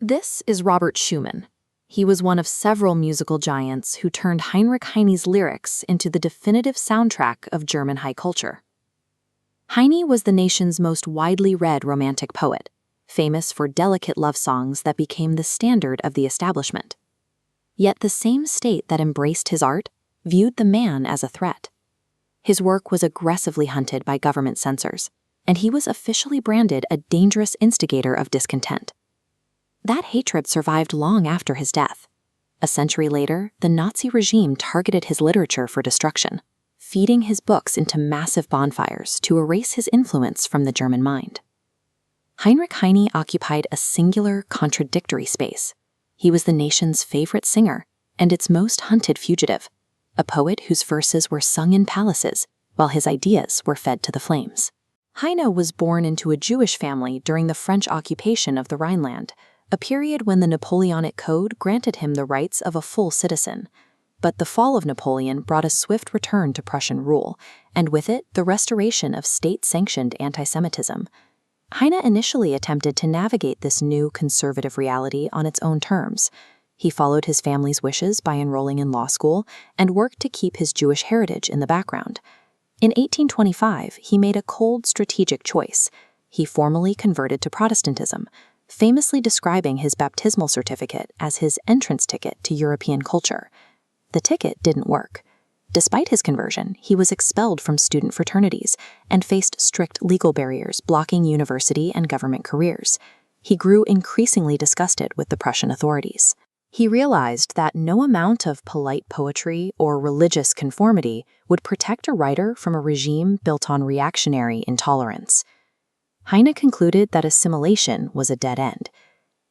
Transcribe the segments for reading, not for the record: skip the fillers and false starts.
This is Robert Schumann. He was one of several musical giants who turned Heinrich Heine's lyrics into the definitive soundtrack of German high culture. Heine was the nation's most widely read Romantic poet, famous for delicate love songs that became the standard of the establishment. Yet the same state that embraced his art viewed the man as a threat. His work was aggressively hunted by government censors, and he was officially branded a dangerous instigator of discontent. That hatred survived long after his death. A century later, the Nazi regime targeted his literature for destruction, feeding his books into massive bonfires to erase his influence from the German mind. Heinrich Heine occupied a singular, contradictory space. He was the nation's favorite singer and its most hunted fugitive, a poet whose verses were sung in palaces while his ideas were fed to the flames. Heine was born into a Jewish family during the French occupation of the Rhineland, a period when the Napoleonic Code granted him the rights of a full citizen. But the fall of Napoleon brought a swift return to Prussian rule, and with it, the restoration of state-sanctioned anti-Semitism. Heine initially attempted to navigate this new conservative reality on its own terms. He followed his family's wishes by enrolling in law school and worked to keep his Jewish heritage in the background. In 1825, he made a cold strategic choice. He formally converted to Protestantism, famously describing his baptismal certificate as his entrance ticket to European culture. The ticket didn't work. Despite his conversion, he was expelled from student fraternities and faced strict legal barriers blocking university and government careers. He grew increasingly disgusted with the Prussian authorities. He realized that no amount of polite poetry or religious conformity would protect a writer from a regime built on reactionary intolerance. Heine concluded that assimilation was a dead end.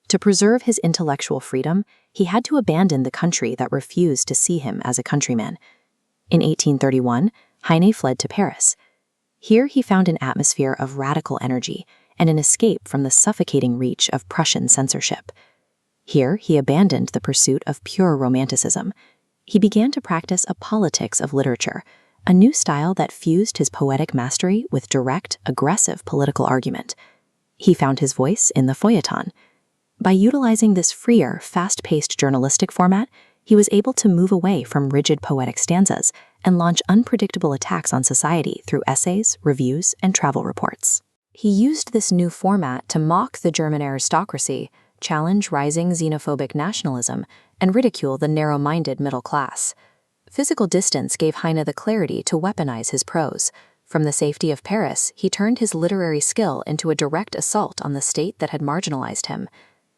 To preserve his intellectual freedom, he had to abandon the country that refused to see him as a countryman. In 1831, Heine fled to Paris. Here he found an atmosphere of radical energy and an escape from the suffocating reach of Prussian censorship. Here he abandoned the pursuit of pure Romanticism. He began to practice a politics of literature, a new style that fused his poetic mastery with direct, aggressive political argument. He found his voice in the feuilleton. By utilizing this freer, fast-paced journalistic format, he was able to move away from rigid poetic stanzas and launch unpredictable attacks on society through essays, reviews, and travel reports. He used this new format to mock the German aristocracy, challenge rising xenophobic nationalism, and ridicule the narrow-minded middle class. Physical distance gave Heine the clarity to weaponize his prose. From the safety of Paris, he turned his literary skill into a direct assault on the state that had marginalized him.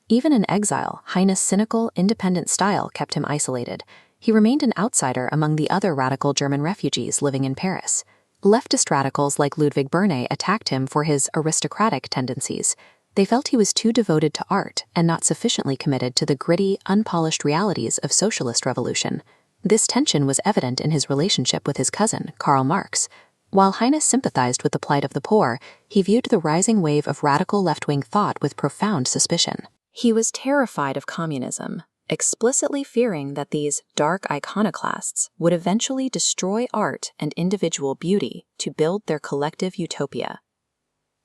Even in exile, Heine's cynical, independent style kept him isolated. He remained an outsider among the other radical German refugees living in Paris. Leftist radicals like Ludwig Bernay attacked him for his aristocratic tendencies. They felt he was too devoted to art and not sufficiently committed to the gritty, unpolished realities of socialist revolution. This tension was evident in his relationship with his cousin, Karl Marx. While Heine sympathized with the plight of the poor, he viewed the rising wave of radical left-wing thought with profound suspicion. He was terrified of communism, explicitly fearing that these dark iconoclasts would eventually destroy art and individual beauty to build their collective utopia.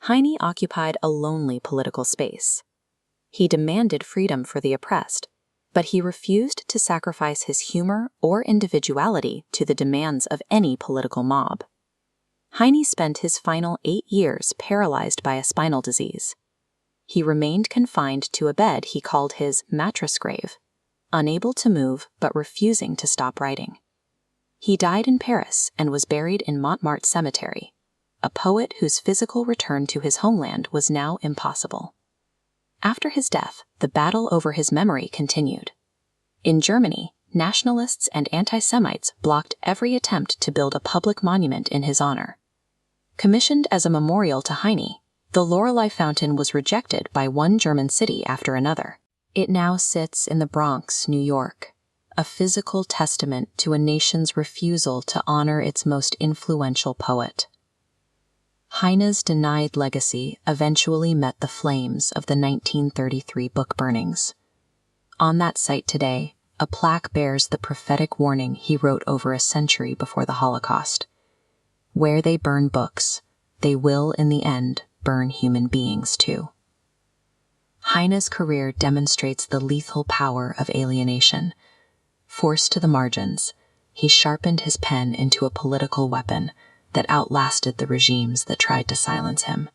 Heine occupied a lonely political space. He demanded freedom for the oppressed, but he refused to sacrifice his humor or individuality to the demands of any political mob. Heine spent his final 8 years paralyzed by a spinal disease. He remained confined to a bed he called his mattress grave, unable to move but refusing to stop writing. He died in Paris and was buried in Montmartre Cemetery, a poet whose physical return to his homeland was now impossible. After his death, the battle over his memory continued. In Germany, nationalists and anti-Semites blocked every attempt to build a public monument in his honor. Commissioned as a memorial to Heine, the Lorelei Fountain was rejected by one German city after another. It now sits in the Bronx, New York, a physical testament to a nation's refusal to honor its most influential poet. Heine's denied legacy eventually met the flames of the 1933 book burnings. On that site today, a plaque bears the prophetic warning he wrote over a century before the Holocaust. Where they burn books, they will in the end burn human beings too. Heine's career demonstrates the lethal power of alienation. Forced to the margins, he sharpened his pen into a political weapon that outlasted the regimes that tried to silence him.